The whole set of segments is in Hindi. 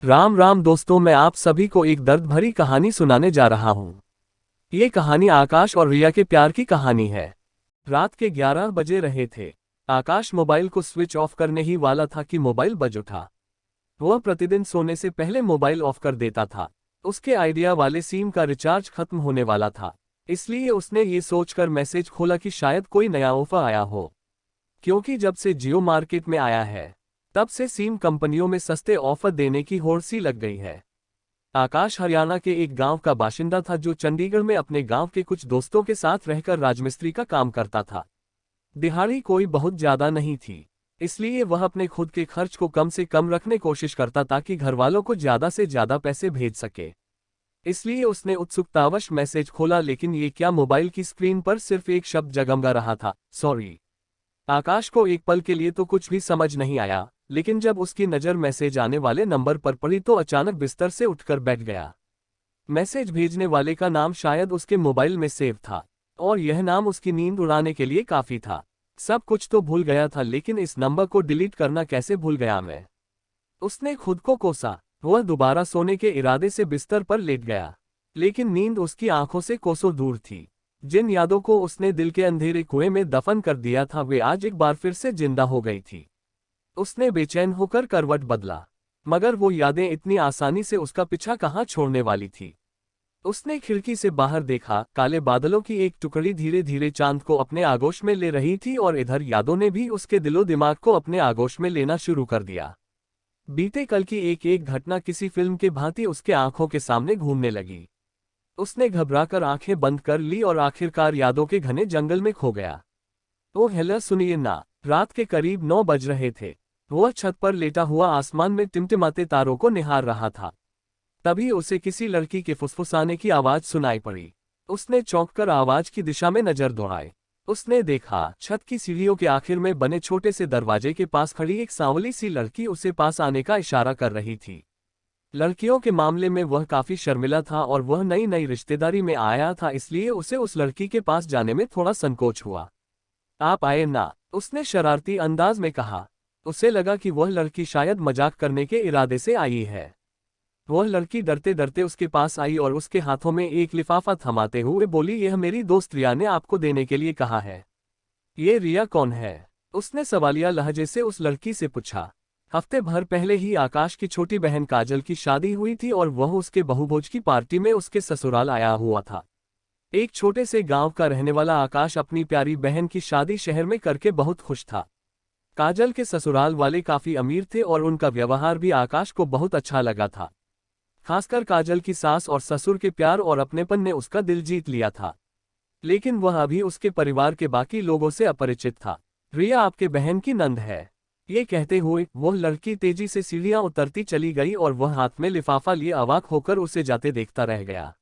राम राम दोस्तों, मैं आप सभी को एक दर्द भरी कहानी सुनाने जा रहा हूँ। ये कहानी आकाश और रिया के प्यार की कहानी है। रात के 11 बजे रहे थे। आकाश मोबाइल को स्विच ऑफ करने ही वाला था कि मोबाइल बज उठा। वह प्रतिदिन सोने से पहले मोबाइल ऑफ कर देता था। उसके आइडिया वाले सिम का रिचार्ज खत्म होने वाला था, इसलिए उसने ये सोचकर मैसेज खोला कि शायद कोई नया ऑफर आया हो। क्योंकि जब से जियो मार्केट में आया है, तब से सिम कंपनियों में सस्ते ऑफर देने की होड़ सी लग गई है। आकाश हरियाणा के एक गांव का बाशिंदा था जो चंडीगढ़ में अपने गांव के कुछ दोस्तों के साथ रहकर राजमिस्त्री का काम करता था। दिहाड़ी कोई बहुत ज्यादा नहीं थी, इसलिए वह अपने खुद के खर्च को कम से कम रखने कोशिश करता ताकि घरवालों को ज्यादा से ज्यादा पैसे भेज सके। इसलिए उसने उत्सुकतावश मैसेज खोला, लेकिन ये क्या, मोबाइल की स्क्रीन पर सिर्फ एक शब्द जगमगा रहा था, सॉरी। आकाश को एक पल के लिए तो कुछ भी समझ नहीं आया, लेकिन जब उसकी नज़र मैसेज आने वाले नंबर पर पड़ी तो अचानक बिस्तर से उठकर बैठ गया। मैसेज भेजने वाले का नाम शायद उसके मोबाइल में सेव था, और यह नाम उसकी नींद उड़ाने के लिए काफी था। सब कुछ तो भूल गया था, लेकिन इस नंबर को डिलीट करना कैसे भूल गया मैं। उसने खुद को कोसा। वह दोबारा सोने के इरादे से बिस्तर पर लेट गया, लेकिन नींद उसकी आंखों से कोसों दूर थी। जिन यादों को उसने दिल के अंधेरे कुएं में दफन कर दिया था, वे आज एक बार फिर से जिंदा हो गई थी। उसने बेचैन होकर करवट बदला, मगर वो यादें इतनी आसानी से उसका पीछा कहाँ छोड़ने वाली थी। उसने खिड़की से बाहर देखा। काले बादलों की एक टुकड़ी धीरे धीरे चांद को अपने आगोश में ले रही थी, और इधर यादों ने भी उसके दिलो दिमाग को अपने आगोश में लेना शुरू कर दिया। बीते कल की एक एक घटना किसी फिल्म के भांति उसके आंखों के सामने घूमने लगी। उसने घबराकर आंखें बंद कर ली और आखिरकार यादों के घने जंगल में खो गया। ओ हेला, सुनिए ना। रात के करीब 9 बज रहे थे। वह छत पर लेटा हुआ आसमान में टिमटिमाते तारों को निहार रहा था। तभी उसे किसी लड़की के फुसफुसाने की आवाज सुनाई पड़ी। उसने चौंककर आवाज की दिशा में नजर दौड़ाई। उसने देखा, छत की सीढ़ियों के आखिर में बने छोटे से दरवाजे के पास खड़ी एक सांवली सी लड़की उसे पास आने का इशारा कर रही थी। लड़कियों के मामले में वह काफी शर्मिला था, और वह नई नई रिश्तेदारी में आया था, इसलिए उसे उस लड़की के पास जाने में थोड़ा संकोच हुआ। आप आए ना, उसने शरारती अंदाज में कहा। उसे लगा कि वह लड़की शायद मजाक करने के इरादे से आई है। वह लड़की डरते डरते उसके पास आई और उसके हाथों में एक लिफाफा थमाते हुए बोली, यह मेरी दोस्त रिया ने आपको देने के लिए कहा है। ये रिया कौन है? उसने सवालिया लहजे से उस लड़की से पूछा। हफ्ते भर पहले ही आकाश की छोटी बहन काजल की शादी हुई थी, और वह उसके बहुभोज की पार्टी में उसके ससुराल आया हुआ था। एक छोटे से गांव का रहने वाला आकाश अपनी प्यारी बहन की शादी शहर में करके बहुत खुश था। काजल के ससुराल वाले काफी अमीर थे, और उनका व्यवहार भी आकाश को बहुत अच्छा लगा था। खासकर काजल की सास और ससुर के प्यार और अपनेपन ने उसका दिल जीत लिया था। लेकिन वह अभी उसके परिवार के बाकी लोगों से अपरिचित था। रिया आपके बहन की नंद है। ये कहते हुए वह लड़की तेजी से सीढ़ियां उतरती चली गई, और वह हाथ में लिफाफा लिए अवाक होकर उसे जाते देखता रह गया।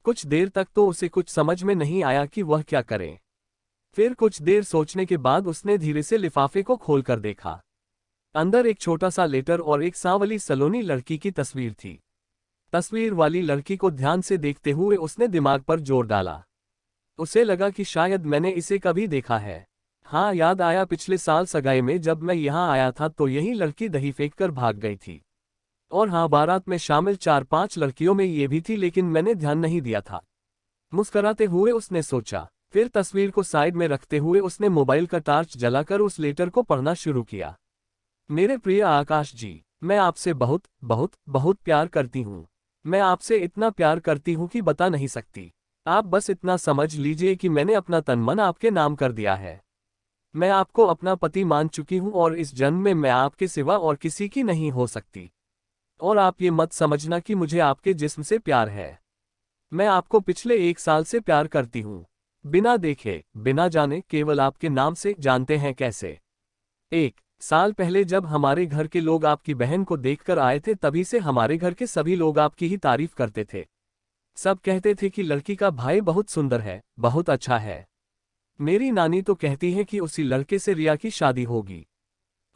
कुछ देर तक तो उसे कुछ समझ में नहीं आया कि वह क्या करे। फिर कुछ देर सोचने के बाद उसने धीरे से लिफाफे को खोलकर देखा। अंदर एक छोटा सा लेटर और एक सांवली सलोनी लड़की की तस्वीर थी। तस्वीर वाली लड़की को ध्यान से देखते हुए उसने दिमाग पर जोर डाला। उसे लगा कि शायद मैंने इसे कभी देखा है। हाँ, याद आया, पिछले साल सगाई में जब मैं यहाँ आया था तो यही लड़की दही फेंककर भाग गई थी। और हाँ, बारात में शामिल 4-5 लड़कियों में ये भी थी, लेकिन मैंने ध्यान नहीं दिया था। मुस्कुराते हुए उसने सोचा। फिर तस्वीर को साइड में रखते हुए उसने मोबाइल का टार्च जलाकर उस लेटर को पढ़ना शुरू किया। मेरे प्रिय आकाश जी, मैं आपसे बहुत बहुत बहुत प्यार करती हूँ। मैं आपसे इतना प्यार करती हूँ कि बता नहीं सकती। आप बस इतना समझ लीजिए कि मैंने अपना तन मन आपके नाम कर दिया है। मैं आपको अपना पति मान चुकी हूँ, और इस जन्म में मैं आपके सिवा और किसी की नहीं हो सकती। और आप ये मत समझना कि मुझे आपके जिस्म से प्यार है। मैं आपको पिछले 1 साल से प्यार करती हूँ, बिना देखे बिना जाने, केवल आपके नाम से। जानते हैं कैसे? 1 साल पहले जब हमारे घर के लोग आपकी बहन को देखकर आए थे, तभी से हमारे घर के सभी लोग आपकी ही तारीफ करते थे। सब कहते थे कि लड़की का भाई बहुत सुंदर है, बहुत अच्छा है। मेरी नानी तो कहती है कि उसी लड़के से रिया की शादी होगी।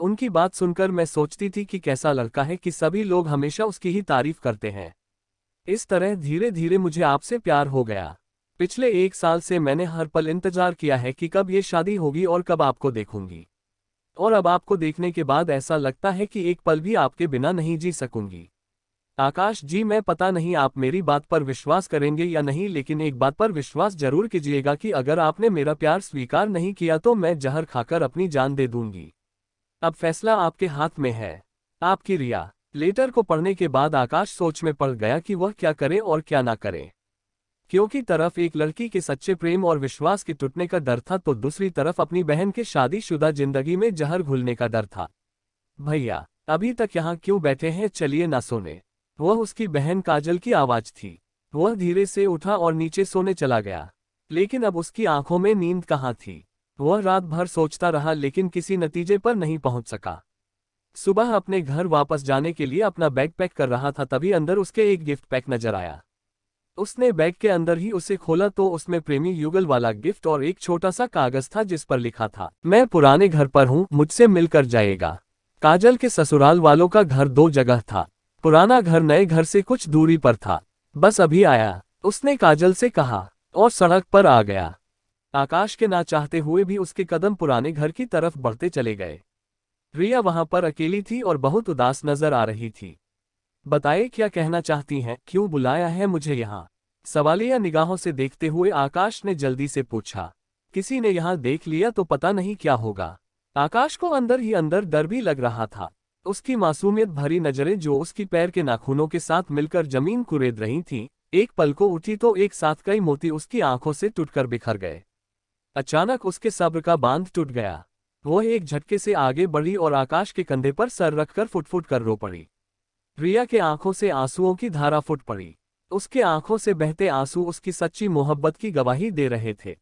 उनकी बात सुनकर मैं सोचती थी कि कैसा लड़का है कि सभी लोग हमेशा उसकी ही तारीफ करते हैं। इस तरह धीरे धीरे मुझे आपसे प्यार हो गया। पिछले 1 साल से मैंने हर पल इंतजार किया है कि कब ये शादी होगी और कब आपको देखूंगी। और अब आपको देखने के बाद ऐसा लगता है कि एक पल भी आपके बिना नहीं जी सकूंगी। आकाश जी, मैं पता नहीं आप मेरी बात पर विश्वास करेंगे या नहीं, लेकिन एक बात पर विश्वास जरूर कीजिएगा कि अगर आपने मेरा प्यार स्वीकार नहीं किया तो मैं जहर खाकर अपनी जान दे दूंगी। अब फैसला आपके हाथ में है। आपकी रिया। लेटर को पढ़ने के बाद आकाश सोच में पड़ गया कि वह क्या करे और क्या ना करे। क्योंकि तरफ एक लड़की के सच्चे प्रेम और विश्वास के टूटने का डर था, तो दूसरी तरफ अपनी बहन के शादीशुदा जिंदगी में जहर घुलने का डर था। भैया, अभी तक यहाँ क्यों बैठे हैं, चलिए ना सोने। वह उसकी बहन काजल की आवाज थी। वह धीरे से उठा और नीचे सोने चला गया। लेकिन अब उसकी आंखों में नींद कहाँ थी। वह रात भर सोचता रहा लेकिन किसी नतीजे पर नहीं पहुंच सका। सुबह अपने घर वापस जाने के लिए अपना बैग पैक कर रहा था, तभी अंदर उसके एक गिफ्ट पैक नजर आया। उसने बैग के अंदर ही उसे खोला तो उसमें प्रेमी युगल वाला गिफ्ट और एक छोटा सा कागज था जिस पर लिखा था, मैं पुराने घर पर हूँ, मुझसे मिलकर जाएगा। काजल के ससुराल वालों का घर 2 जगह था। पुराना घर नए घर से कुछ दूरी पर था। बस अभी आया, उसने काजल से कहा, और सड़क पर आ गया। आकाश के ना चाहते हुए भी उसके कदम पुराने घर की तरफ बढ़ते चले गए। रिया वहां पर अकेली थी और बहुत उदास नजर आ रही थी। बताइए, क्या कहना चाहती हैं, क्यों बुलाया है मुझे यहाँ? सवालिया निगाहों से देखते हुए आकाश ने जल्दी से पूछा। किसी ने यहाँ देख लिया तो पता नहीं क्या होगा। आकाश को अंदर ही अंदर डर भी लग रहा था। उसकी मासूमियत भरी नजरें जो उसकी पैर के नाखूनों के साथ मिलकर जमीन कुरेद रही थीं, एक पल को उठी तो एक साथ कई मोती उसकी आंखों से टूटकर बिखर गए। अचानक उसके सब्र का बांध टूट गया। वह एक झटके से आगे बढ़ी और आकाश के कंधे पर सर रखकर फुट-फुट कर रो पड़ी। रिया के आंखों से आंसुओं की धारा फूट पड़ी। उसके आंखों से बहते आंसू उसकी सच्ची मोहब्बत की गवाही दे रहे थे।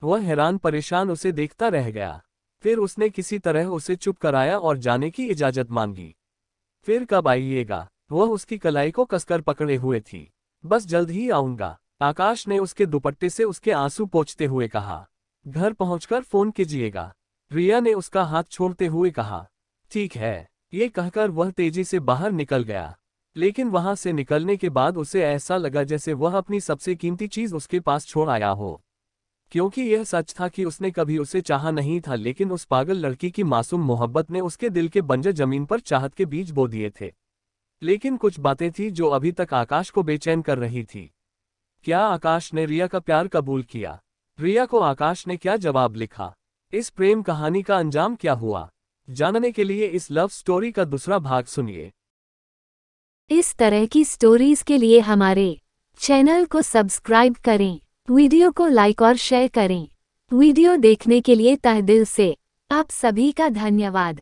वह हैरान परेशान उसे देखता रह गया। फिर उसने किसी तरह उसे चुप कराया और जाने की इजाजत मांगी। फिर कब आइएगा? वह उसकी कलाई को कसकर पकड़े हुए थी। बस जल्द ही आऊंगा, आकाश ने उसके दुपट्टे से उसके आंसू पोंछते हुए कहा। घर पहुंचकर फोन कीजिएगा, रिया ने उसका हाथ छोड़ते हुए कहा। ठीक है, ये कहकर वह तेजी से बाहर निकल गया। लेकिन वहां से निकलने के बाद उसे ऐसा लगा जैसे वह अपनी सबसे कीमती चीज उसके पास छोड़ आया हो। क्योंकि यह सच था कि उसने कभी उसे चाहा नहीं था, लेकिन उस पागल लड़की की मासूम मोहब्बत ने उसके दिल के बंजर जमीन पर चाहत के बीज बो दिए थे। लेकिन कुछ बातें थी जो अभी तक आकाश को बेचैन कर रही थी। क्या आकाश ने रिया का प्यार कबूल किया? रिया को आकाश ने क्या जवाब लिखा? इस प्रेम कहानी का अंजाम क्या हुआ? जानने के लिए इस लव स्टोरी का दूसरा भाग सुनिए। इस तरह की स्टोरीज के लिए हमारे चैनल को सब्सक्राइब करें, वीडियो को लाइक और शेयर करें। वीडियो देखने के लिए तहे दिल से आप सभी का धन्यवाद।